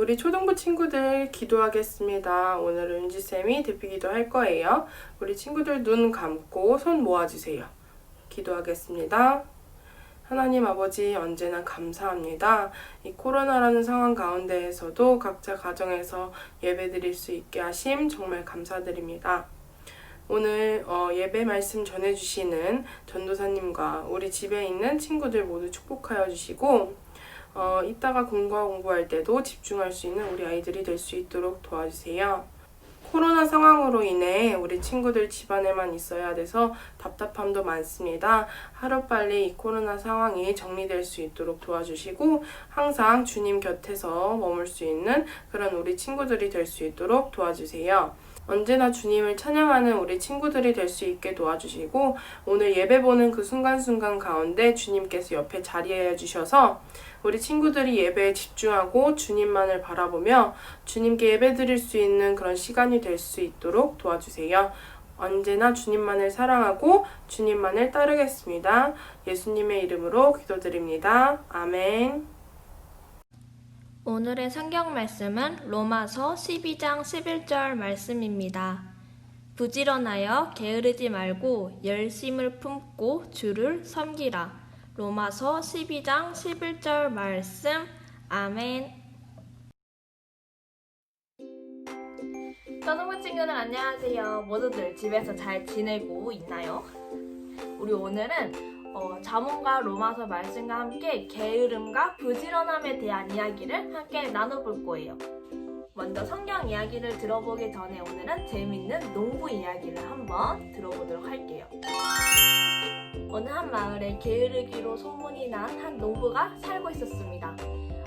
우리 초등부 친구들 기도하겠습니다. 오늘은 은지쌤이 대피기도 할 거예요. 우리 친구들 눈 감고 손 모아주세요. 기도하겠습니다. 하나님 아버지, 언제나 감사합니다. 이 코로나라는 상황 가운데에서도 각자 가정에서 예배드릴 수 있게 하심 정말 감사드립니다. 오늘 예배 말씀 전해주시는 전도사님과 우리 집에 있는 친구들 모두 축복하여 주시고 이따가 공부할 때도 집중할 수 있는 우리 아이들이 될 수 있도록 도와주세요. 코로나 상황으로 인해 우리 친구들 집안에만 있어야 돼서 답답함도 많습니다. 하루빨리 이 코로나 상황이 정리될 수 있도록 도와주시고 항상 주님 곁에서 머물 수 있는 그런 우리 친구들이 될 수 있도록 도와주세요. 언제나 주님을 찬양하는 우리 친구들이 될 수 있게 도와주시고 오늘 예배 보는 그 순간순간 가운데 주님께서 옆에 자리해 주셔서 우리 친구들이 예배에 집중하고 주님만을 바라보며 주님께 예배 드릴 수 있는 그런 시간이 될 수 있도록 도와주세요. 언제나 주님만을 사랑하고 주님만을 따르겠습니다. 예수님의 이름으로 기도드립니다. 아멘. 오늘의 성경 말씀은 로마서 12장 11절 말씀입니다. 부지런하여 게으르지 말고 열심을 품고 주를 섬기라. 로마서 12장 11절 말씀. 아멘. 초등부 친구들 안녕하세요. 모두들 집에서 잘 지내고 있나요? 우리 오늘은 잠언과 로마서 말씀과 함께 게으름과 부지런함에 대한 이야기를 함께 나눠볼 거예요. 먼저 성경 이야기를 들어보기 전에 오늘은 재밌는 농부 이야기를 한번 들어보도록 할게요. 어느 한 마을에 게으르기로 소문이 난 한 농부가 살고 있었습니다.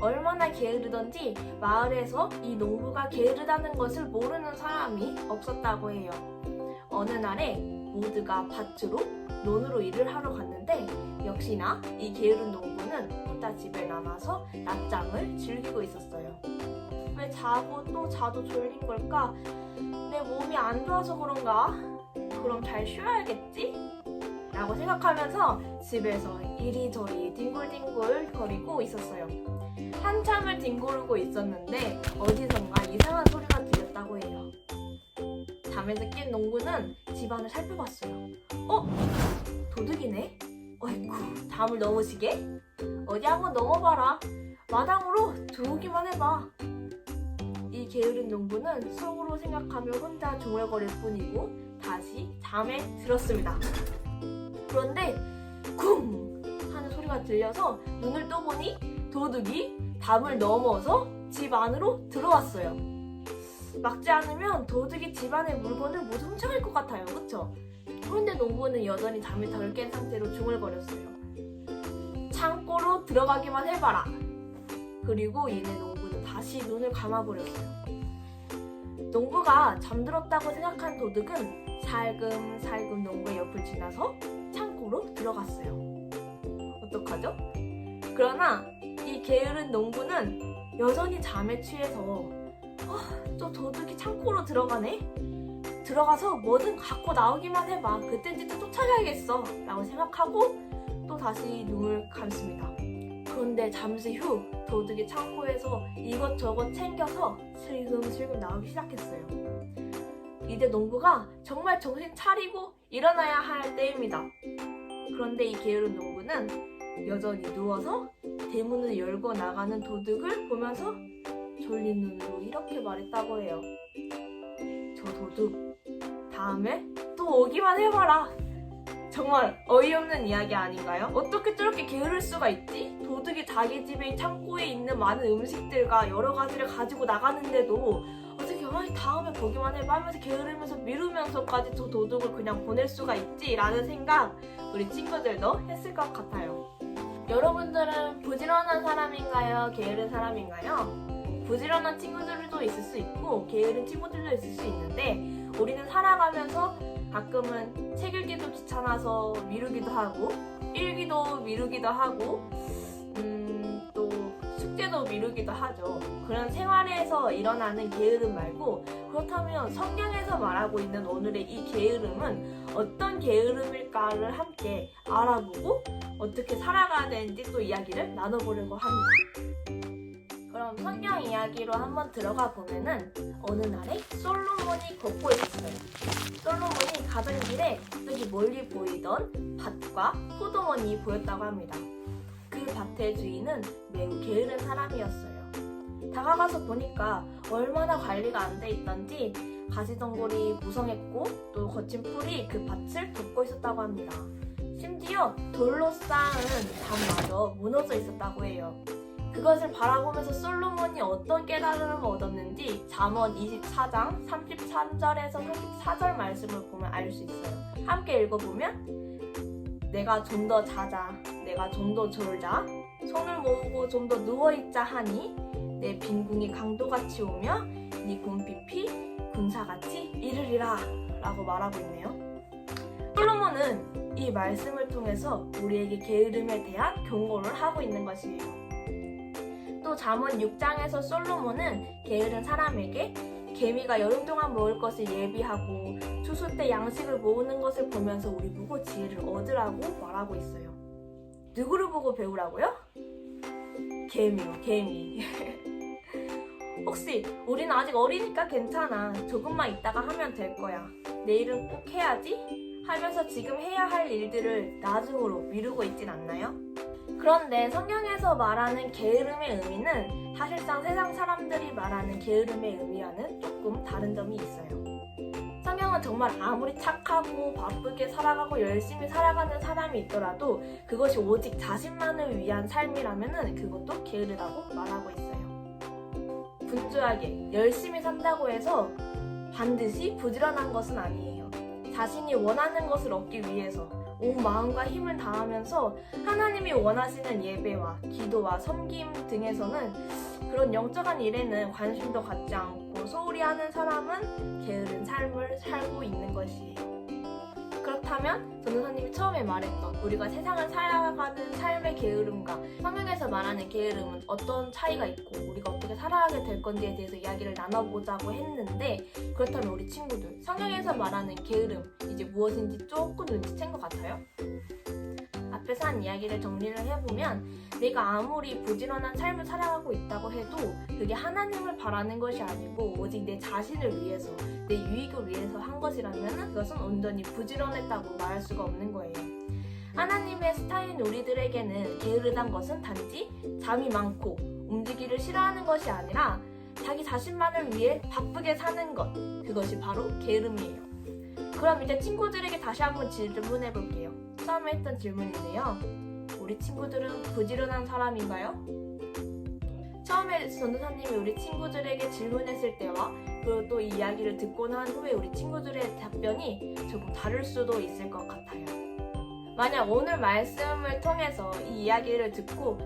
얼마나 게으르던지 마을에서 이 농부가 게으르다는 것을 모르는 사람이 없었다고 해요. 어느 날에 모두가 밭으로 논으로 일을 하러 갔는데 역시나 이 게으른 농부는 혼자 집에 남아서 낮잠을 즐기고 있었어요. 왜 자고 또 자도 졸린 걸까? 내 몸이 안 좋아서 그런가? 그럼 잘 쉬어야겠지? 라고 생각하면서 집에서 이리저리 뒹굴뒹굴 거리고 있었어요. 한참을 뒹구르고 있었는데 어디선가 이상한 소리가 들렸다고 해요. 잠에서 깬 농부는 집안을 살펴봤어요. 도둑이네? 어이쿠, 담을 넘으시게? 어디 한번 넘어봐라. 마당으로 들어오기만 해봐. 이 게으른 농부는 속으로 생각하며 혼자 중얼거릴 뿐이고 다시 잠에 들었습니다. 그런데 쿵! 하는 소리가 들려서 눈을 떠보니 도둑이 담을 넘어서 집 안으로 들어왔어요. 막지 않으면 도둑이 집안의 물건을 모두 훔쳐갈 것 같아요. 그쵸? 그런데 농부는 여전히 잠이 덜 깬 상태로 중얼거렸어요. 창고로 들어가기만 해봐라. 그리고 이내 농부는 다시 눈을 감아버렸어요. 농부가 잠들었다고 생각한 도둑은 살금살금 농부의 옆을 지나서 창고로 들어갔어요. 어떡하죠? 그러나 이 게으른 농부는 여전히 잠에 취해서 또 도둑이 창고로 들어가네? 들어가서 뭐든 갖고 나오기만 해봐. 그땐 진짜 쫓아가야겠어. 라고 생각하고 또 다시 눈을 감습니다. 그런데 잠시 후 도둑이 창고에서 이것저것 챙겨서 슬금슬금 나오기 시작했어요. 이제 농부가 정말 정신 차리고 일어나야 할 때입니다. 그런데 이 게으른 농부는 여전히 누워서 대문을 열고 나가는 도둑을 보면서 졸린 눈으로 이렇게 말했다고 해요. 저 도둑, 다음에 또 오기만 해봐라. 정말 어이없는 이야기 아닌가요? 어떻게 저렇게 게으를 수가 있지? 도둑이 자기 집에 창고에 있는 많은 음식들과 여러 가지를 가지고 나가는데도 어떻게 다음에 보기만 해봐 하면서 게으르면서 미루면서까지 저 도둑을 그냥 보낼 수가 있지? 라는 생각 우리 친구들도 했을 것 같아요. 여러분들은 부지런한 사람인가요? 게으른 사람인가요? 부지런한 친구들도 있을 수 있고 게으른 친구들도 있을 수 있는데 우리는 살아가면서 가끔은 책 읽기도 귀찮아서 미루기도 하고 일기도 미루기도 하고 또 숙제도 미루기도 하죠. 그런 생활에서 일어나는 게으름 말고 그렇다면 성경에서 말하고 있는 오늘의 이 게으름은 어떤 게으름일까를 함께 알아보고 어떻게 살아가야 되는지 또 이야기를 나눠보려고 합니다. 그럼 성경 이야기로 한번 들어가 보면은 어느 날에 솔로몬이 걷고 있었어요. 솔로몬이 가던 길에 여기 멀리 보이던 밭과 포도원이 보였다고 합니다. 그 밭의 주인은 매우 게으른 사람이었어요. 다가가서 보니까 얼마나 관리가 안 돼 있던지 가지덩굴이 무성했고 또 거친 풀이 그 밭을 덮고 있었다고 합니다. 심지어 돌로 쌓은 담마저 무너져 있었다고 해요. 그것을 바라보면서 솔로몬이 어떤 깨달음을 얻었는지 잠언 24장 33절에서 34절 말씀을 보면 알 수 있어요. 함께 읽어보면 내가 좀 더 자자, 내가 좀 더 졸자, 손을 모으고 좀 더 누워있자 하니 내 빈궁이 강도같이 오며 네 궁핍이 군사같이 이르리라 라고 말하고 있네요. 솔로몬은 이 말씀을 통해서 우리에게 게으름에 대한 경고를 하고 있는 것이에요. 또 잠언 6장에서 솔로몬은 게으른 사람에게 개미가 여름 동안 먹을 것을 예비하고 추수 때 양식을 모으는 것을 보면서 우리 보고 지혜를 얻으라고 말하고 있어요. 누구를 보고 배우라고요? 개미요, 개미. 혹시 우리는 아직 어리니까 괜찮아. 조금만 있다가 하면 될 거야. 내일은 꼭 해야지? 하면서 지금 해야 할 일들을 나중으로 미루고 있진 않나요? 그런데 성경에서 말하는 게으름의 의미는 사실상 세상 사람들이 말하는 게으름의 의미와는 조금 다른 점이 있어요. 성경은 정말 아무리 착하고 바쁘게 살아가고 열심히 살아가는 사람이 있더라도 그것이 오직 자신만을 위한 삶이라면 그것도 게으르다고 말하고 있어요. 분주하게 열심히 산다고 해서 반드시 부지런한 것은 아니에요. 자신이 원하는 것을 얻기 위해서 온 마음과 힘을 다하면서 하나님이 원하시는 예배와 기도와 섬김 등에서는 그런 영적인 일에는 관심도 갖지 않고 소홀히 하는 사람은 게으른 삶을 살고 있는 것이에요. 그렇다면 전도사님이 처음에 말했던 우리가 세상을 살아가는 삶의 게으름과 성경에서 말하는 게으름은 어떤 차이가 있고 우리가 어떻게 살아가게 될 건지에 대해서 이야기를 나눠보자고 했는데, 그렇다면 우리 친구들 성경에서 말하는 게으름 이제 무엇인지 조금 눈치챈 것 같아요? 앞에서 한 이야기를 정리를 해보면 내가 아무리 부지런한 삶을 살아가고 있다고 해도 그게 하나님을 바라는 것이 아니고 오직 내 자신을 위해서 내 유익을 위해서 한 것이라면 그것은 온전히 부지런했다고 말할 수가 없는 거예요. 하나님의 스타일인 우리들에게는 게으르단 것은 단지 잠이 많고 움직이기를 싫어하는 것이 아니라 자기 자신만을 위해 바쁘게 사는 것, 그것이 바로 게으름이에요. 그럼 이제 친구들에게 다시 한번 질문해 볼게요. 처음에 했던 질문인데요. 우리 친구들은 부지런한 사람인가요? 처음에 전도사님이 우리 친구들에게 질문했을 때와 그리고 또 이 이야기를 듣고 난 후에 우리 친구들의 답변이 조금 다를 수도 있을 것 같아요. 만약 오늘 말씀을 통해서 이 이야기를 듣고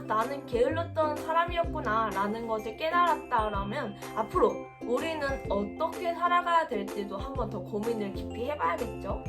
나는 게을렀던 사람이었구나 라는 것을 깨달았다라면 앞으로 우리는 어떻게 살아가야 될지도 한번 더 고민을 깊이 해봐야겠죠?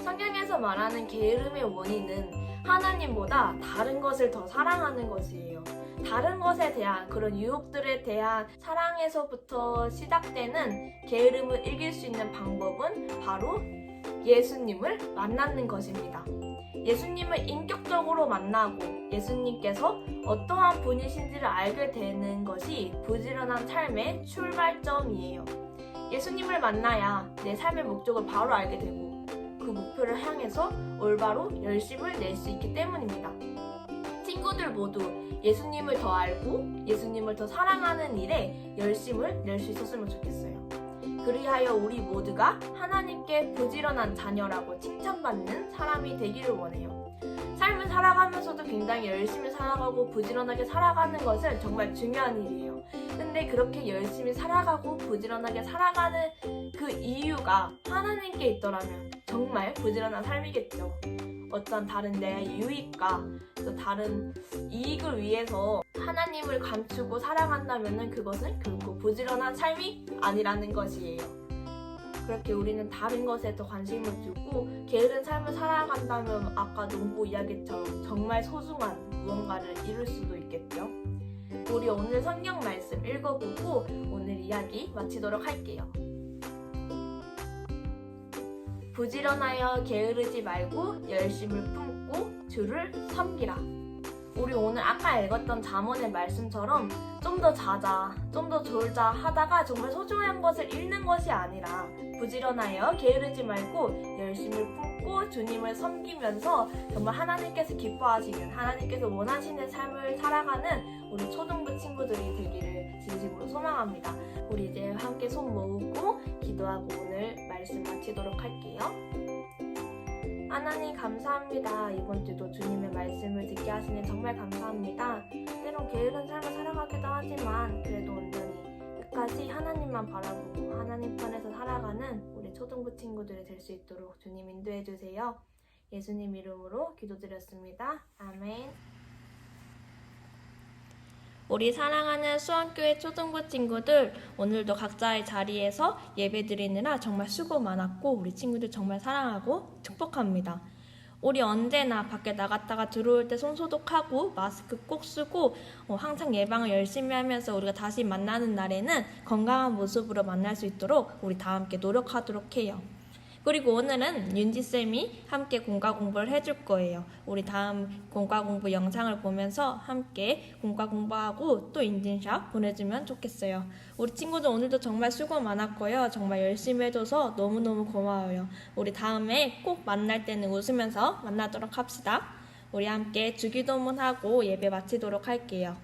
성경에서 말하는 게으름의 원인은 하나님보다 다른 것을 더 사랑하는 것이에요. 다른 것에 대한 그런 유혹들에 대한 사랑에서부터 시작되는 게으름을 이길 수 있는 방법은 바로 예수님을 만나는 것입니다. 예수님을 인격적으로 만나고 예수님께서 어떠한 분이신지를 알게 되는 것이 부지런한 삶의 출발점이에요. 예수님을 만나야 내 삶의 목적을 바로 알게 되고 그 목표를 향해서 올바로 열심을 낼 수 있기 때문입니다. 친구들 모두 예수님을 더 알고 예수님을 더 사랑하는 일에 열심을 낼 수 있었으면 좋겠어요. 그리하여 우리 모두가 하나님께 부지런한 자녀라고 칭찬받는 사람이 되기를 원해요. 삶을 살아가면서도 굉장히 열심히 살아가고 부지런하게 살아가는 것은 정말 중요한 일이에요. 근데 그렇게 열심히 살아가고 부지런하게 살아가는 그 이유가 하나님께 있더라면 정말 부지런한 삶이겠죠. 어떤 다른 내 유익과 또 다른 이익을 위해서 하나님을 감추고 살아간다면 그것은 결코 부지런한 삶이 아니라는 것이에요. 그렇게 우리는 다른 것에 더 관심을 두고 게으른 삶을 살아간다면 아까 농부 이야기처럼 정말 소중한 무언가를 이룰 수도 있겠죠. 우리 오늘 성경 말씀 읽어보고 오늘 이야기 마치도록 할게요. 부지런하여 게으르지 말고 열심을 품고 주를 섬기라. 우리 오늘 아까 읽었던 잠언의 말씀처럼 좀 더 자자, 좀 더 졸자 하다가 정말 소중한 것을 잃는 것이 아니라 부지런하여 게으르지 말고 열심을 품고 주님을 섬기면서 정말 하나님께서 기뻐하시는, 하나님께서 원하시는 삶을 살아가는 우리 초등부 친구들이 되기를 진심으로 소망합니다. 우리 이제 함께 손 모으고 기도하고 오늘 말씀 마치도록 할게요. 하나님 감사합니다. 이번 주도 주님의 말씀을 듣게 하시니 정말 감사합니다. 때론 게으른 삶을 살아가기도 하지만 그래도 온전히 끝까지 하나님만 바라보고 하나님 편에서 살아가는 우리 초등부 친구들이 될 수 있도록 주님 인도해 주세요. 예수님 이름으로 기도드렸습니다. 아멘. 우리 사랑하는 수원교회 초등부 친구들, 오늘도 각자의 자리에서 예배드리느라 정말 수고 많았고 우리 친구들 정말 사랑하고 축복합니다. 우리 언제나 밖에 나갔다가 들어올 때 손 소독하고 마스크 꼭 쓰고 항상 예방을 열심히 하면서 우리가 다시 만나는 날에는 건강한 모습으로 만날 수 있도록 우리 다 함께 노력하도록 해요. 그리고 오늘은 윤지쌤이 함께 공과 공부를 해줄 거예요. 우리 다음 공과 공부 영상을 보면서 함께 공과 공부하고 또 인증샷 보내주면 좋겠어요. 우리 친구들 오늘도 정말 수고 많았고요. 정말 열심히 해줘서 너무너무 고마워요. 우리 다음에 꼭 만날 때는 웃으면서 만나도록 합시다. 우리 함께 주기도문하고 예배 마치도록 할게요.